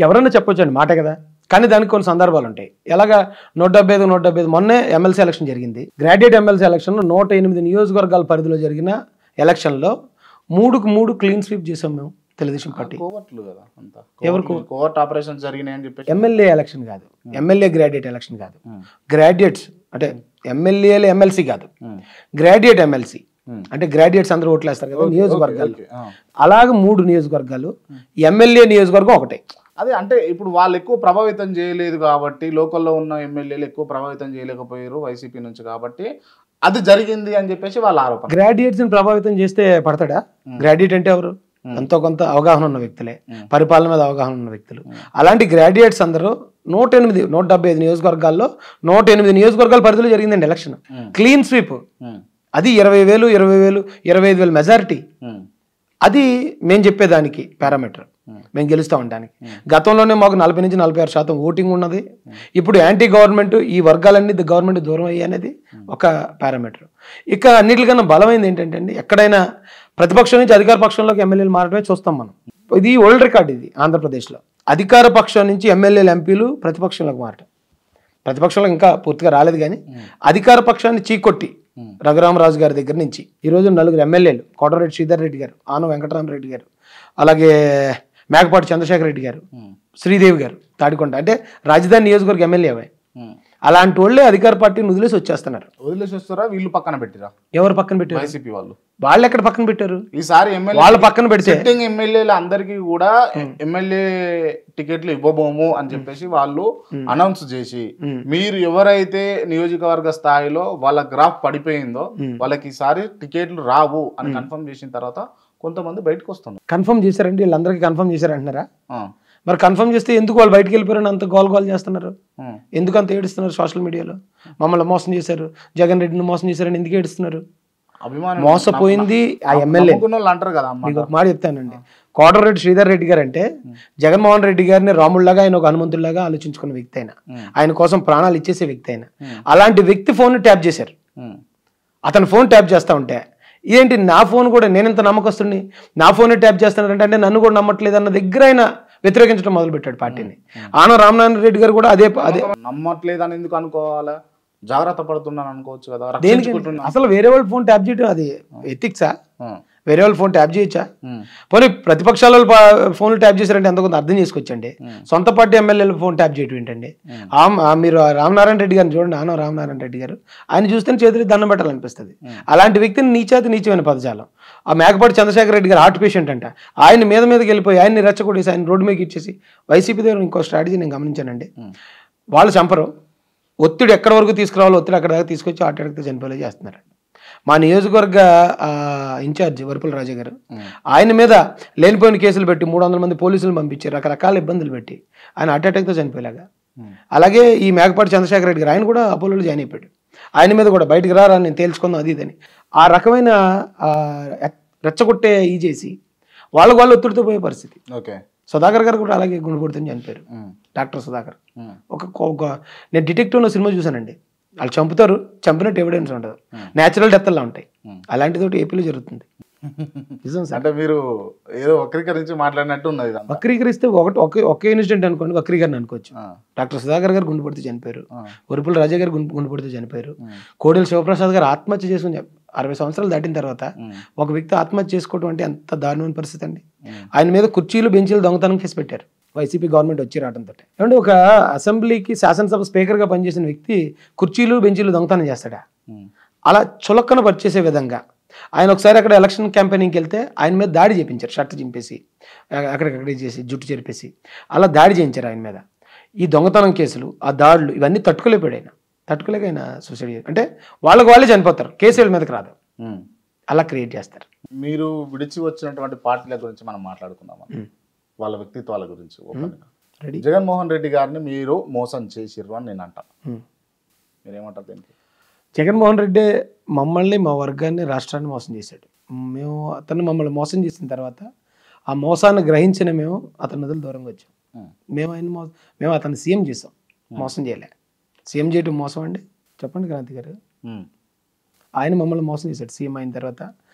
ఎవరన్నా చెప్పొచ్చండి మాట కదా, కానీ దానికి కొన్ని సందర్భాలు ఉంటాయి. ఎలాగా 175 మొన్నే ఎమ్మెల్సీ ఎలక్షన్ జరిగింది. గ్రాడ్యుయేట్ ఎమ్మెల్సీ ఎలక్షన్లో 108 నియోజకవర్గాల పరిధిలో జరిగిన ఎలక్షన్లో 3కు 3 క్లీన్ స్వీప్ చేసాం మేము తెలుగుదేశం పార్టీ. ఎవరికి కోవర్ట్ ఆపరేషన్స్ జరిగినాయని చెప్పి ఎమ్మెల్యే ఎలక్షన్ కాదు, ఎమ్మెల్యే గ్రాడ్యుయేట్ ఎలక్షన్ కాదు, గ్రాడ్యుయేట్స్ అంటే ఎమ్మెల్యేలు ఎమ్మెల్సీ కాదు, గ్రాడ్యుయేట్ ఎమ్మెల్సీ అంటే గ్రాడ్యుయేట్స్ అందరూ ఓట్లు వేస్తారు కదా నియోజకవర్గాలు. అలాగే 3 నియోజకవర్గాలు, ఎమ్మెల్యే నియోజకవర్గం ఒకటే. అదే అంటే ఇప్పుడు వాళ్ళు ఎక్కువ ప్రభావితం చేయలేదు కాబట్టి, లోకల్లో ఉన్న ఎమ్మెల్యేలు ఎక్కువ ప్రభావితం చేయలేకపోయారు వైసీపీ నుంచి కాబట్టి అది జరిగింది అని చెప్పేసి వాళ్ళ ఆరోపణ. గ్రాడ్యుయేట్స్ ని ప్రభావితం చేస్తే పడతాడా? గ్రాడ్యుయేట్ అంటే ఎవరు? ఎంతో కొంత అవగాహన ఉన్న వ్యక్తులే, పరిపాలన మీద అవగాహన ఉన్న వ్యక్తులు. అలాంటి గ్రాడ్యుయేట్స్ అందరూ 175 నియోజకవర్గాల్లో 108 నియోజకవర్గాల పరిధిలో జరిగిందండి ఎలక్షన్. క్లీన్ స్వీప్, అది 20,000, 20,000, 25,000 మెజారిటీ. అది మేము చెప్పేదానికి పారామీటర్, మేము గెలుస్తూ ఉండడానికి. గతంలోనే మాకు 40 నుంచి 46% ఓటింగ్ ఉన్నది. ఇప్పుడు యాంటీ గవర్నమెంట్ ఈ వర్గాలన్నీ గవర్నమెంట్ దూరం అయ్యి అనేది ఒక పారామీటర్. ఇక అన్నిటికన్నా బలమైంది ఏంటంటే అండి, ఎక్కడైనా ప్రతిపక్షం నుంచి అధికార పక్షంలోకి ఎమ్మెల్యేలు మారడమే చూస్తాం మనం. ఇది వరల్డ్ రికార్డ్. ఇది ఆంధ్రప్రదేశ్లో అధికార పక్షం నుంచి ఎమ్మెల్యేలు ఎంపీలు ప్రతిపక్షంలోకి మారటం. ప్రతిపక్షంలో ఇంకా పూర్తిగా రాలేదు, కానీ అధికార పక్షాన్ని చీకొట్టి రఘురామరాజు గారి దగ్గర నుంచి ఈరోజు 4 ఎమ్మెల్యేలు, కోటరెడ్డి శ్రీధర్ రెడ్డి గారు, ఆనం వెంకటరామరెడ్డి గారు, అలాగే మేకపాటి చంద్రశేఖర్ రెడ్డి గారు, శ్రీదేవి గారు తాడికొండ, అంటే రాజధాని నియోజకవర్గ ఎమ్మెల్యే. అలాంటి వాళ్ళే అధికార పార్టీని వదిలేసి వచ్చేస్తున్నారు. వదిలేసి వస్తారా? వీళ్ళు పక్కన పెట్టిరా? ఎవరు పక్కన పెట్టారు? వైసీపీ వాళ్ళు. వాళ్ళు ఎక్కడ పక్కన పెట్టారు? ఈసారి వాళ్ళు పక్కన పెడితే ఎమ్మెల్యేలు అందరికీ కూడా ఎమ్మెల్యే టికెట్లు ఇవ్వబోము అని చెప్పేసి వాళ్ళు అనౌన్స్ చేసి, మీరు ఎవరైతే నియోజకవర్గ స్థాయిలో వాళ్ళ గ్రాఫ్ పడిపోయిందో వాళ్ళకి ఈసారి టికెట్లు రావు అని కన్ఫర్మ్ చేసిన తర్వాత కొంతమంది బయటకు వస్తున్నారు. కన్ఫర్మ్ చేశారండి, వీళ్ళందరికీ కన్ఫర్మ్ చేశారంటున్నారా? మరి కన్ఫర్మ్ చేస్తే ఎందుకు వాళ్ళు బయటకు వెళ్ళిపోయారని అంత గోల్ చేస్తున్నారు? ఎందుకు అంత ఏడుస్తున్నారు సోషల్ మీడియాలో? మమ్మల్ని మోసం చేశారు, జగన్ రెడ్డిని మోసం చేశారని ఎందుకు ఏడుస్తున్నారు? అభిమానం మోసపోయింది ఆ ఎమ్మెల్యే అంటారు కదా. మీకు ఒక మాట చెప్తానండి, కోటరెడ్డి శ్రీధర్ రెడ్డి గారు అంటే జగన్మోహన్ రెడ్డి గారిని రాముళ్లాగా, ఆయన ఒక హనుమంతుల్లాగా ఆలోచించుకున్న వ్యక్తి అయినా, ఆయన కోసం ప్రాణాలు ఇచ్చేసే వ్యక్తి అయినా, అలాంటి వ్యక్తి ఫోన్ ట్యాప్ చేశారు. అతను ఫోన్ ట్యాప్ చేస్తూ ఉంటే ఏంటి నా ఫోన్ కూడా నేను ఇంత నమ్మకస్తుని, నా ఫోన్ ట్యాప్ చేస్తున్నారంటే అంటే నన్ను కూడా నమ్మట్లేదు అన్న దగ్గర ఆయన వ్యతిరేకించడం మొదలు పెట్టాడు పార్టీని. ఆన రామనారాయణ రెడ్డి గారు కూడా అదే నమ్మట్లేదు అని ఎందుకు అనుకోవాలా? జాగ్రత్త పడుతున్నాను అనుకోవచ్చు కదా. అసలు వేరే వాళ్ళ ఫోన్ ట్యాప్ చేయడం అది ఎథిక్సా? వేరే వాళ్ళ ఫోన్ ట్యాప్ చేయొచ్చా? పోనీ ప్రతిపక్షాల ఫోన్లు ట్యాప్ చేశారంటే ఎంతకొంత అర్థం చేసుకొచ్చండి. సొంత పార్టీ ఎమ్మెల్యేల ఫోన్ ట్యాప్ చేయడం ఏంటండి? మీరు రామనారాయణ రెడ్డి గారిని చూడండి, ఆనవ రామనారాయణ రెడ్డి గారు, ఆయన చూస్తే చేతులు దండం పెట్టాలనిపిస్తుంది. అలాంటి వ్యక్తిని నీచమైన పదజాలం. ఆ మేకపాటి చంద్రశేఖర్ రెడ్డి గారు హార్ట్ పేషెంట్ అంట, ఆయన మీదకి వెళ్ళిపోయి ఆయన్ని రెచ్చగొట్టేసి ఆయన రోడ్డు మీద ఇచ్చేసి వైసీపీ దగ్గర ఇంకో స్ట్రాటజీ నేను గమనించానండి. వాళ్ళు చంపరు, ఒత్తిడి ఎక్కడి వరకు తీసుకురావాలో ఒత్తిడి అక్కడ దాకా తీసుకొచ్చి హార్ట్ అటాక్తో చనిపోయేలా చేస్తున్నారు. మా నియోజకవర్గ ఇన్ఛార్జ్ వరపుల రాజా గారు, ఆయన మీద లేనిపోయిన కేసులు పెట్టి 300 మంది పోలీసులు పంపించి రకరకాల ఇబ్బందులు పెట్టి ఆయన హార్ట్ అటాక్తో చనిపోయేలాగా. అలాగే ఈ మేకపాటి చంద్రశేఖర్ రెడ్డి గారు, ఆయన కూడా అపోలోలో జాయిన్ అయిపోయాడు. ఆయన మీద కూడా బయటకు రారా నేను తేల్చుకుందాం అది ఇదని ఆ రకమైన రెచ్చగొట్టే ఈ చేసి వాళ్ళు ఒత్తిడితో పోయే పరిస్థితి. సుధాకర్ గారు కూడా అలాగే గుండెపోటుతో చనిపోయారు. డాక్టర్ సుధాకర్. నేను డిటెక్టివ్ సినిమా చూసానండి, వాళ్ళు చంపుతారు, చంపినట్టు ఎవిడెన్స్ ఉండదు, న్యాచురల్ డెత్ లా ఉంటాయి. అలాంటితోటి ఏపీలో జరుగుతుంది. నిజం సార్. అంటే మీరు ఏదో వక్రీకరించి మాట్లాడినట్టు ఉన్నది. వక్రీకరిస్తే ఒకే ఇన్సిడెంట్ అనుకోండి, వక్రీకరణ అనుకోవచ్చు. డాక్టర్ సుధాకర్ గారు గుండెపోటుతో చనిపోయారు, వరుపుల రాజా గారు గుండెపోటుతో చనిపోయారు, కోడెల శివప్రసాద్ గారు ఆత్మహత్య చేసుకుని 60 సంవత్సరాలు దాటిన తర్వాత ఒక వ్యక్తి ఆత్మహత్య చేసుకోవడం అంటే ఎంత దారుణమైన పరిస్థితి అండి. ఆయన మీద కుర్చీలు బెంచీలు దొంగతనం కేసు పెట్టారు వైసీపీ గవర్నమెంట్ వచ్చి రావడంతో. ఏమంటే ఒక అసెంబ్లీకి శాసనసభ స్పీకర్గా పనిచేసిన వ్యక్తి కుర్చీలు బెంచీలు దొంగతనం చేస్తాడా? అలా చులక్కన పరిచేసే విధంగా ఆయన ఒకసారి అక్కడ ఎలక్షన్ క్యాంపెయినింగ్కి వెళ్తే ఆయన మీద దాడి చేయించారు, షర్ట్ చింపేసి అక్కడికక్కడే చేసి జుట్టు చెరిపేసి అలా దాడి చేయించారు ఆయన మీద. ఈ దొంగతనం కేసులు, ఆ దాడులు ఇవన్నీ తట్టుకోలేపాడు ఆయన. తట్టుకోలేక ఆయన సూసైడ్ అంటే వాళ్ళే చనిపోతారు, కేసు వీళ్ళ మీదకి రాదు, అలా క్రియేట్ చేస్తారు. మీరు విడిచి వచ్చినటువంటి పార్టీల గురించి మనం మాట్లాడుకుందాం, వాళ్ళ వ్యక్తిత్వాల గురించి. జగన్మోహన్ రెడ్డి గారిని మీరు మోసం చేసిర్రు అని నేను అంటాను, మీరేమంటారు దీనికి? జగన్మోహన్ రెడ్డి మమ్మల్ని, మా వర్గాన్ని, రాష్ట్రాన్ని మోసం చేశాడు. అతను మమ్మల్ని మోసం చేసిన తర్వాత ఆ మోసాన్ని గ్రహించిన మేము అతని వదిలి దూరంగా వచ్చాం. మేము అతన్ని సీఎం చేసాం, మోసం చేయలే. సీఎం చేయటం మోసం అండి? చెప్పండి క్రాంతి గారు. ఆయన మమ్మల్ని మోసం చేశాడు సీఎం అయిన తర్వాత.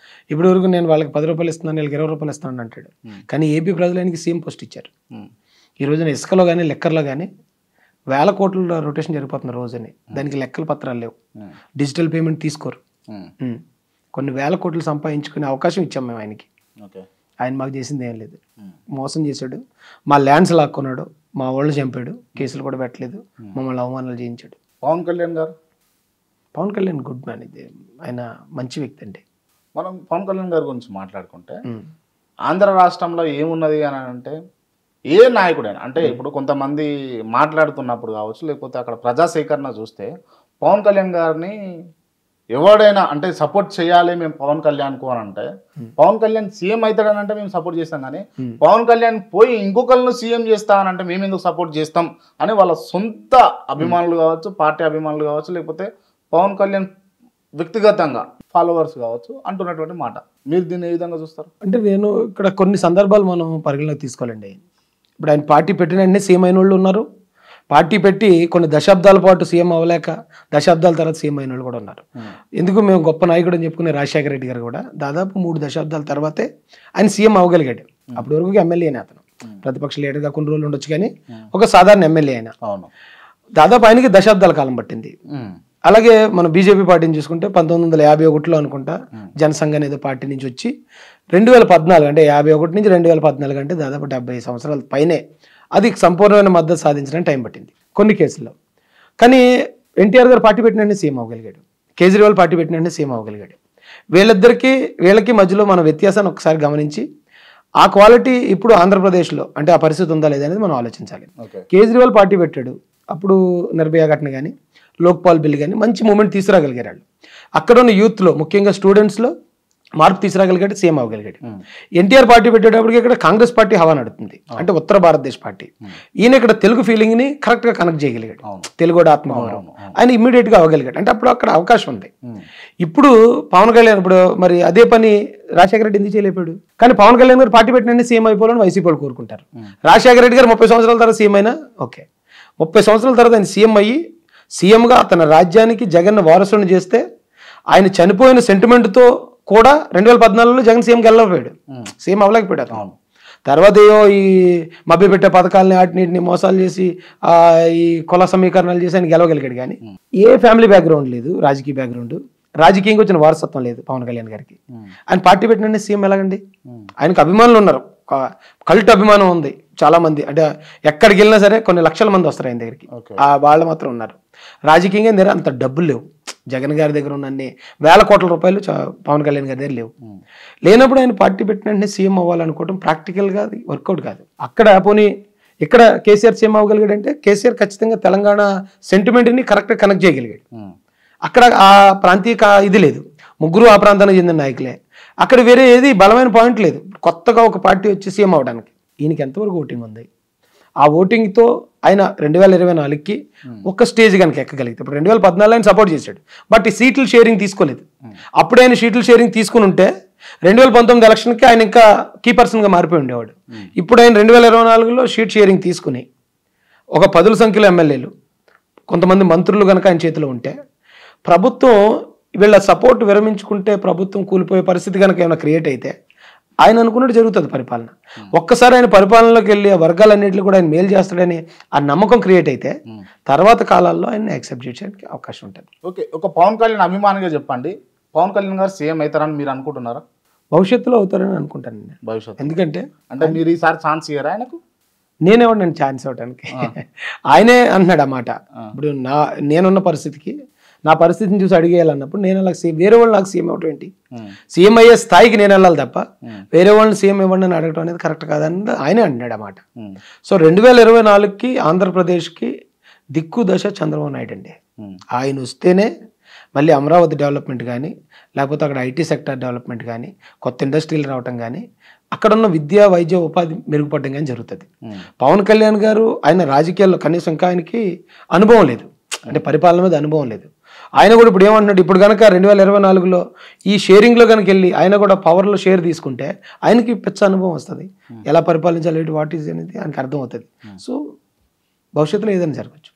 ఇప్పటి వరకు నేను వాళ్ళకి 10 రూపాయలు ఇస్తున్నాను, వీళ్ళకి 20 రూపాయలు ఇస్తున్నాను అంటాడు. కానీ ఏపీ ప్రజలు ఆయనకి సీఎం పోస్ట్ ఇచ్చారు. ఈ రోజున ఇసుకలో కానీ లెక్కర్లో కానీ వేల కోట్ల రొటేషన్ జరిగిపోతుంది రోజుని. దానికి లెక్కల పత్రాలు లేవు, డిజిటల్ పేమెంట్ తీసుకోరు. కొన్ని వేల కోట్లు సంపాదించుకునే అవకాశం ఇచ్చాం మేము ఆయనకి. ఆయన మాకు చేసింది ఏం లేదు, మోసం చేశాడు, మా ల్యాండ్స్ లాక్కున్నాడు, మా వాళ్ళు చంపాడు, కేసులు కూడా పెట్టలేదు, మమ్మల్ని అవమానాలు చేయించాడు. పవన్ కళ్యాణ్ గారు, పవన్ కళ్యాణ్ గుడ్ మ్యాన్, ఇది ఆయన మంచి వ్యక్తి అండి. మనం పవన్ కళ్యాణ్ గారి గురించి మాట్లాడుకుంటే ఆంధ్ర రాష్ట్రంలో ఏమున్నది అని అంటే ఏ నాయకుడైనా అంటే ఇప్పుడు కొంతమంది మాట్లాడుతున్నప్పుడు కావచ్చు, లేకపోతే అక్కడ ప్రజా సేకరణ చూస్తే పవన్ కళ్యాణ్ గారిని ఎవడైనా అంటే సపోర్ట్ చేయాలి మేము పవన్ కళ్యాణ్కు అని అంటే, పవన్ కళ్యాణ్ సీఎం అవుతాడని అంటే మేము సపోర్ట్ చేస్తాం, కానీ పవన్ కళ్యాణ్ పోయి ఇంకొకరిని సీఎం చేస్తా అని అంటే మేము ఎందుకు సపోర్ట్ చేస్తాం అని వాళ్ళ సొంత అభిమానులు కావచ్చు, పార్టీ అభిమానులు కావచ్చు, లేకపోతే పవన్ కళ్యాణ్ వ్యక్తిగతంగా ఫాలోవర్స్ కావచ్చు అంటున్నటువంటి మాట. మీరు దీన్ని ఏ విధంగా చూస్తారు? అంటే నేను ఇక్కడ కొన్ని సందర్భాలు మనం పరిగణలోకి తీసుకోవాలండి. ఇప్పుడు ఆయన పార్టీ పెట్టిన వెంటనే సీఎం అయిన వాళ్ళు ఉన్నారు, పార్టీ పెట్టి కొన్ని దశాబ్దాల పాటు సీఎం అవ్వలేక దశాబ్దాల తర్వాత సీఎం అయిన వాళ్ళు కూడా ఉన్నారు. ఎందుకు మేము గొప్ప నాయకుడు అని చెప్పుకునే రాజశేఖర రెడ్డి గారు కూడా దాదాపు 3 దశాబ్దాల తర్వాతే ఆయన సీఎం అవ్వగలిగాడు. అప్పటి వరకు ఎమ్మెల్యేనే అతను, ప్రతిపక్ష లీడర్గా కొన్ని రోజులు ఉండొచ్చు, కానీ ఒక సాధారణ ఎమ్మెల్యే అయినా దాదాపు ఆయనకి దశాబ్దాల కాలం పట్టింది. అలాగే మనం బీజేపీ పార్టీని చూసుకుంటే 1951లో అనుకుంటా జనసంఘ్ అనేది పార్టీ నుంచి వచ్చి 2014 అంటే 51 నుంచి 2014 అంటే దాదాపు 70 సంవత్సరాల పైనే అది సంపూర్ణమైన మద్దతు సాధించడానికి టైం పట్టింది కొన్ని కేసుల్లో. కానీ ఎన్టీఆర్ గారు పార్టీ పెట్టినట్టే సీఎం అవ్వగలిగాడు, కేజ్రీవాల్ పార్టీ పెట్టినట్టే సీఎం అవ్వగలిగాడు. వీళ్ళకి మధ్యలో మన వ్యత్యాసాన్ని ఒకసారి గమనించి ఆ క్వాలిటీ ఇప్పుడు ఆంధ్రప్రదేశ్లో అంటే ఆ పరిస్థితి ఉందా లేదా అనేది మనం ఆలోచించాలి. కేజ్రీవాల్ పార్టీ పెట్టాడు, అప్పుడు నిర్భయ ఘటన కానీ లోక్పాల్ బిల్ కానీ మంచి మూమెంట్ తీసుకురాగలిగారు వాళ్ళు. అక్కడ ఉన్న యూత్లో ముఖ్యంగా స్టూడెంట్స్లో మార్పు తీసుకురాగలిగాడు, సీఎం అవ్వగలిగాడు. ఎన్టీఆర్ పార్టీ పెట్టేటప్పటికి ఇక్కడ కాంగ్రెస్ పార్టీ హవా నడుతుంది, అంటే ఉత్తర భారతదేశ పార్టీ. ఈయన ఇక్కడ తెలుగు ఫీలింగ్ని కరెక్ట్గా కనెక్ట్ చేయగలిగాడు, తెలుగు ఆత్మగౌరవం ఆయన ఇమ్మీడియట్గా అవ్వగలిగాడు. అంటే అప్పుడు అక్కడ అవకాశం ఉంది. ఇప్పుడు పవన్ కళ్యాణ్ ఇప్పుడు మరి అదే పని రాజశేఖర రెడ్డి ఎందుకు చేయలేపాడు? కానీ పవన్ కళ్యాణ్ గారు పార్టీ పెట్టినట్టు సీఎం అయిపోవాలని వైసీపీ వాళ్ళు కోరుకుంటారు. రాజశేఖర రెడ్డి గారు 30 సంవత్సరాల తర్వాత సీఎం అయినా ఓకే, 30 సంవత్సరాల తర్వాత ఆయన సీఎం అయ్యి సీఎంగా తన రాజ్యానికి జగన్ వారసుని చేస్తే ఆయన చనిపోయిన సెంటిమెంట్తో కూడా 2014లో జగన్ సీఎంకి వెళ్ళకపోయాడు, సీఎం అవ్వలేకపోయాడు అతను. తర్వాత ఏయో ఈ మభ్యపెట్టే పథకాలని వాటిని మోసాలు చేసి ఈ కుల సమీకరణాలు చేసి ఆయన గెలవగలిగాడు. కానీ ఏ ఫ్యామిలీ బ్యాక్గ్రౌండ్ లేదు, రాజకీయ బ్యాక్గ్రౌండ్, రాజకీయంగా వచ్చిన వారసత్వం లేదు పవన్ కళ్యాణ్ గారికి. ఆయన పార్టీ పెట్టిన సీఎం ఎలాగండి? ఆయనకు అభిమానులు ఉన్నారు, కల్ట్ అభిమానం ఉంది చాలా మంది, అంటే ఎక్కడికి వెళ్ళినా సరే కొన్ని లక్షల మంది వస్తారు ఆయన దగ్గరికి, వాళ్ళు మాత్రం ఉన్నారు. రాజకీయంగా దగ్గర అంత డబ్బులు లేవు, జగన్ గారి దగ్గర ఉన్న అన్ని వేల కోట్ల రూపాయలు పవన్ కళ్యాణ్ గారి దగ్గర లేవు. లేనప్పుడు ఆయన పార్టీ పెట్టిన సీఎం అవ్వాలనుకోవడం ప్రాక్టికల్గా అది వర్కౌట్ కాదు. అక్కడ పోనీ ఇక్కడ కేసీఆర్ సీఎం అవ్వగలిగాడంటే కేసీఆర్ ఖచ్చితంగా తెలంగాణ సెంటిమెంట్ని కరెక్ట్గా కనెక్ట్ చేయగలిగాడు. అక్కడ ఆ ప్రాంతీయ ఇది లేదు, ముగ్గురు ఆ ప్రాంతానికి చెందిన నాయకులే, అక్కడ వేరే ఏది బలమైన పాయింట్ లేదు. కొత్తగా ఒక పార్టీ వచ్చి సీఎం అవడానికి ఈయనకి ఎంతవరకు ఓటింగ్ ఉంది? ఆ ఓటింగ్తో ఆయన 2024కి ఒక స్టేజ్ కనుక ఎక్కగలిగితే, ఇప్పుడు 2014 ఆయన సపోర్ట్ చేశాడు, బట్ ఈ సీట్ల షేరింగ్ తీసుకోలేదు. అప్పుడు ఆయన సీట్ల షేరింగ్ తీసుకుని ఉంటే 2019 ఎలక్షన్కి ఆయన ఇంకా కీ పర్సన్గా మారిపోయి ఉండేవాడు. ఇప్పుడు ఆయన 2024లో సీట్ షేరింగ్ తీసుకుని ఒక 10 సంఖ్యలో ఎమ్మెల్యేలు, కొంతమంది మంత్రులు కనుక ఆయన చేతిలో ఉంటే, ప్రభుత్వం వీళ్ళ సపోర్ట్ విరమించుకుంటే ప్రభుత్వం కూలిపోయే పరిస్థితి కనుక ఏమైనా క్రియేట్ అయితే ఆయన అనుకున్నట్టు జరుగుతుంది పరిపాలన. ఒక్కసారి ఆయన పరిపాలనలోకి వెళ్ళి ఆ వర్గాలన్నింటినీ కూడా ఆయన మేలు చేస్తాడని ఆ నమ్మకం క్రియేట్ అయితే తర్వాత కాలాల్లో ఆయన యాక్సెప్ట్ చేయడానికి అవకాశం ఉంటుంది. ఓకే, ఒక పవన్ కళ్యాణ్ అభిమానిగా చెప్పండి, పవన్ కళ్యాణ్ గారు సీఎం అవుతారని మీరు అనుకుంటున్నారా? భవిష్యత్తులో అవుతారని అనుకుంటాను నేను. భవిష్యత్తు ఎందుకంటే అంటే మీరు ఈసారి ఛాన్స్ ఇయ్యారా ఆయనకు? నేనేవాడు నేను ఛాన్స్ ఇవ్వడానికి, ఆయనే అంటున్నాడు అన్నమాట. ఇప్పుడు నేనున్న పరిస్థితికి నా పరిస్థితిని చూసి అడిగేయాలన్నప్పుడు నేను అలా వేరే వాళ్ళు నాకు సీఎం ఇవ్వటం ఏంటి? సీఎం అయ్యే స్థాయికి నేను వెళ్ళాలి తప్ప వేరే వాళ్ళని సీఎం ఇవ్వండి అని అడగటం అనేది కరెక్ట్ కాదని ఆయనే అంటున్నాడు అన్నమాట. సో 2024కి ఆంధ్రప్రదేశ్కి దిక్కు దశ చంద్రబాబు నాయుడు అండి. ఆయన వస్తేనే మళ్ళీ అమరావతి డెవలప్మెంట్ కానీ, లేకపోతే అక్కడ ఐటీ సెక్టర్ డెవలప్మెంట్ కానీ, కొత్త ఇండస్ట్రీలు రావటం కానీ, అక్కడ ఉన్న విద్య వైద్య ఉపాధి మెరుగుపడడం కానీ జరుగుతుంది. పవన్ కళ్యాణ్ గారు ఆయన రాజకీయాల్లో కనీసం ఇంకా ఆయనకి అనుభవం లేదు, అంటే పరిపాలన మీద అనుభవం లేదు. ఆయన కూడా ఇప్పుడు ఏమంటున్నాడు, ఇప్పుడు కనుక 2024లో ఈ షేరింగ్లో కనుక వెళ్ళి ఆయన కూడా పవర్లో షేర్ తీసుకుంటే ఆయనకి పెద్ద అనుభవం వస్తుంది, ఎలా పరిపాలించాలి, వాట్ ఈజ్ అనేది ఆయనకి అర్థం అవుతుంది. సో భవిష్యత్తులో ఏదైనా జరగచ్చు.